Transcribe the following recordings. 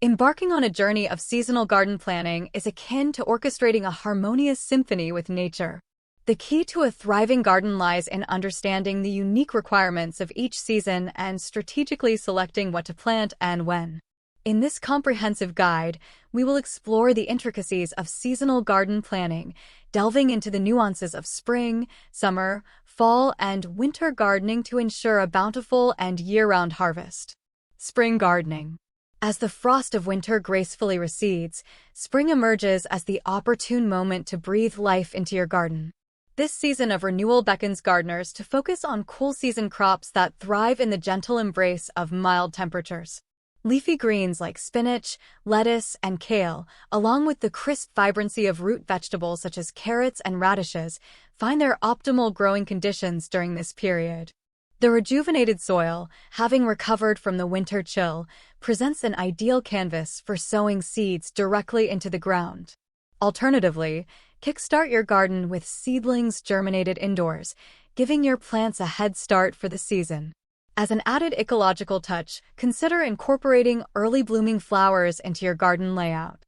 Embarking on a journey of seasonal garden planning is akin to orchestrating a harmonious symphony with nature. The key to a thriving garden lies in understanding the unique requirements of each season and strategically selecting what to plant and when. In this comprehensive guide, we will explore the intricacies of seasonal garden planning, delving into the nuances of spring, summer, fall, and winter gardening to ensure a bountiful and year-round harvest. Spring gardening. As the frost of winter gracefully recedes, spring emerges as the opportune moment to breathe life into your garden. This season of renewal beckons gardeners to focus on cool-season crops that thrive in the gentle embrace of mild temperatures. Leafy greens like spinach, lettuce, and kale, along with the crisp vibrancy of root vegetables such as carrots and radishes, find their optimal growing conditions during this period. The rejuvenated soil, having recovered from the winter chill, presents an ideal canvas for sowing seeds directly into the ground. Alternatively, kickstart your garden with seedlings germinated indoors, giving your plants a head start for the season. As an added ecological touch, consider incorporating early blooming flowers into your garden layout.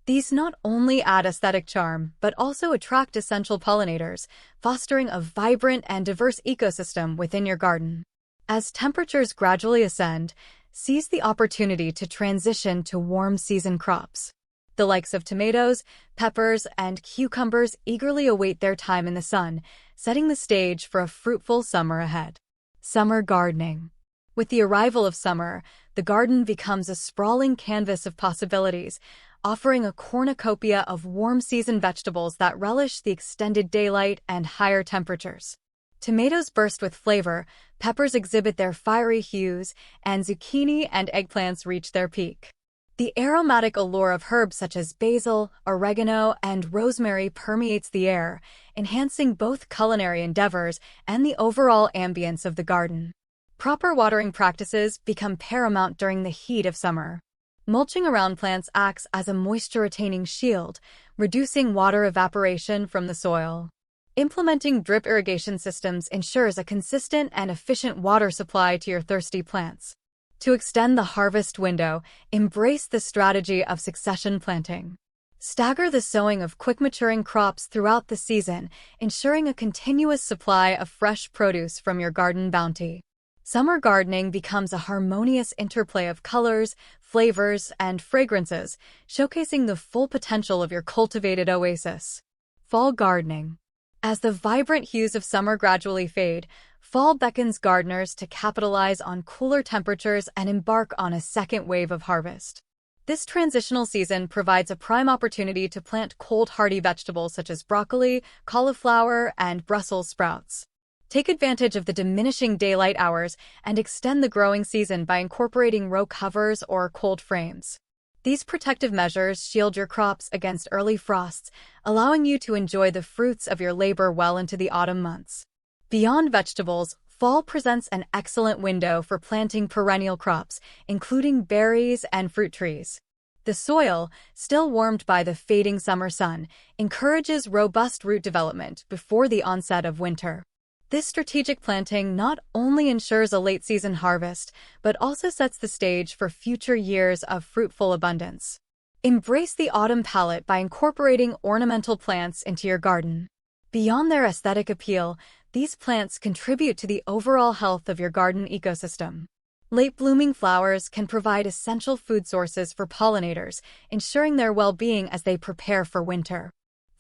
These not only add aesthetic charm, but also attract essential pollinators, fostering a vibrant and diverse ecosystem within your garden. As temperatures gradually ascend, seize the opportunity to transition to warm season crops. The likes of tomatoes, peppers, and cucumbers eagerly await their time in the sun, setting the stage for a fruitful summer ahead. Summer gardening. With the arrival of summer, the garden becomes a sprawling canvas of possibilities, offering a cornucopia of warm season vegetables that relish the extended daylight and higher temperatures. Tomatoes burst with flavor, peppers exhibit their fiery hues, and zucchini and eggplants reach their peak. The aromatic allure of herbs such as basil, oregano, and rosemary permeates the air, enhancing both culinary endeavors and the overall ambience of the garden. Proper watering practices become paramount during the heat of summer. Mulching around plants acts as a moisture-retaining shield, reducing water evaporation from the soil. Implementing drip irrigation systems ensures a consistent and efficient water supply to your thirsty plants. To extend the harvest window, embrace the strategy of succession planting. Stagger the sowing of quick-maturing crops throughout the season, ensuring a continuous supply of fresh produce from your garden bounty. Summer gardening becomes a harmonious interplay of colors, flavors, and fragrances, showcasing the full potential of your cultivated oasis. Fall gardening. As the vibrant hues of summer gradually fade, fall beckons gardeners to capitalize on cooler temperatures and embark on a second wave of harvest. This transitional season provides a prime opportunity to plant cold-hardy vegetables such as broccoli, cauliflower, and Brussels sprouts. Take advantage of the diminishing daylight hours and extend the growing season by incorporating row covers or cold frames. These protective measures shield your crops against early frosts, allowing you to enjoy the fruits of your labor well into the autumn months. Beyond vegetables, fall presents an excellent window for planting perennial crops, including berries and fruit trees. The soil, still warmed by the fading summer sun, encourages robust root development before the onset of winter. This strategic planting not only ensures a late-season harvest, but also sets the stage for future years of fruitful abundance. Embrace the autumn palette by incorporating ornamental plants into your garden. Beyond their aesthetic appeal, these plants contribute to the overall health of your garden ecosystem. Late-blooming flowers can provide essential food sources for pollinators, ensuring their well-being as they prepare for winter.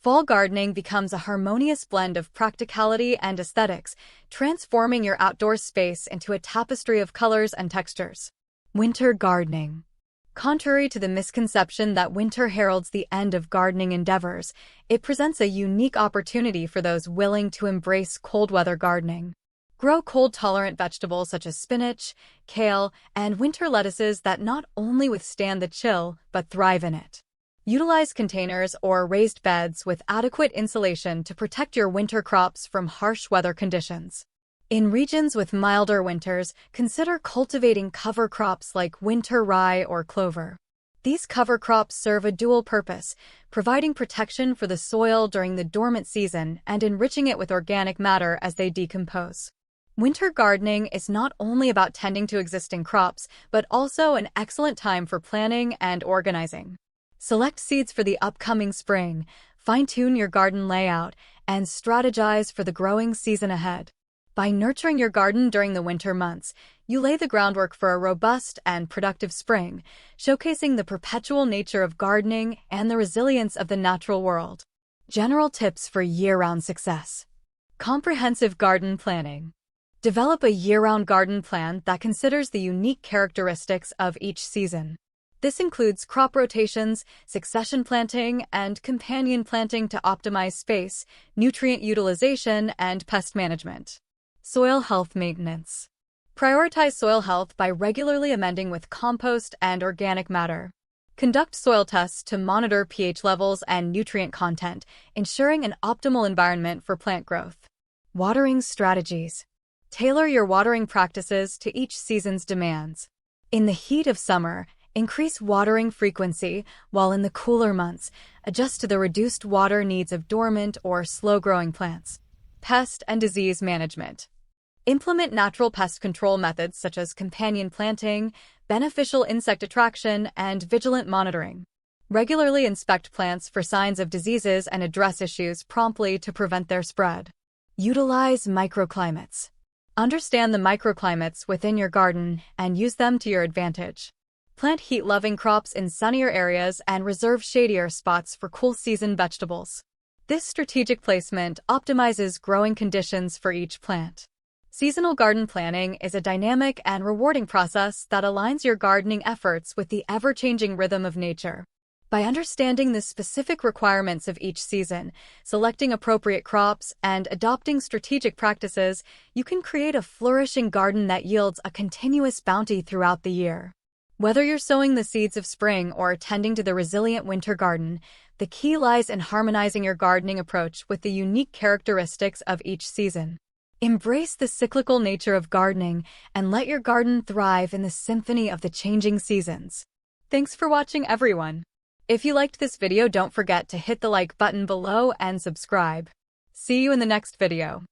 Fall gardening becomes a harmonious blend of practicality and aesthetics, transforming your outdoor space into a tapestry of colors and textures. Winter gardening. Contrary to the misconception that winter heralds the end of gardening endeavors, it presents a unique opportunity for those willing to embrace cold-weather gardening. Grow cold-tolerant vegetables such as spinach, kale, and winter lettuces that not only withstand the chill, but thrive in it. Utilize containers or raised beds with adequate insulation to protect your winter crops from harsh weather conditions. In regions with milder winters, consider cultivating cover crops like winter rye or clover. These cover crops serve a dual purpose, providing protection for the soil during the dormant season and enriching it with organic matter as they decompose. Winter gardening is not only about tending to existing crops, but also an excellent time for planning and organizing. Select seeds for the upcoming spring, fine-tune your garden layout, and strategize for the growing season ahead. By nurturing your garden during the winter months, you lay the groundwork for a robust and productive spring, showcasing the perpetual nature of gardening and the resilience of the natural world. General tips for year-round success. Comprehensive garden planning. Develop a year-round garden plan that considers the unique characteristics of each season. This includes crop rotations, succession planting, and companion planting to optimize space, nutrient utilization, and pest management. Soil health maintenance. Prioritize soil health by regularly amending with compost and organic matter. Conduct soil tests to monitor pH levels and nutrient content, ensuring an optimal environment for plant growth. Watering strategies. Tailor your watering practices to each season's demands. In the heat of summer, increase watering frequency, while in the cooler months, adjust to the reduced water needs of dormant or slow-growing plants. Pest and disease management. Implement natural pest control methods such as companion planting, beneficial insect attraction, and vigilant monitoring. Regularly inspect plants for signs of diseases and address issues promptly to prevent their spread. Utilize microclimates. Understand the microclimates within your garden and use them to your advantage. Plant heat-loving crops in sunnier areas and reserve shadier spots for cool-season vegetables. This strategic placement optimizes growing conditions for each plant. Seasonal garden planning is a dynamic and rewarding process that aligns your gardening efforts with the ever-changing rhythm of nature. By understanding the specific requirements of each season, selecting appropriate crops, and adopting strategic practices, you can create a flourishing garden that yields a continuous bounty throughout the year. Whether you're sowing the seeds of spring or tending to the resilient winter garden, the key lies in harmonizing your gardening approach with the unique characteristics of each season. Embrace the cyclical nature of gardening and let your garden thrive in the symphony of the changing seasons. Thanks for watching, everyone. If you liked this video, don't forget to hit the like button below and subscribe. See you in the next video.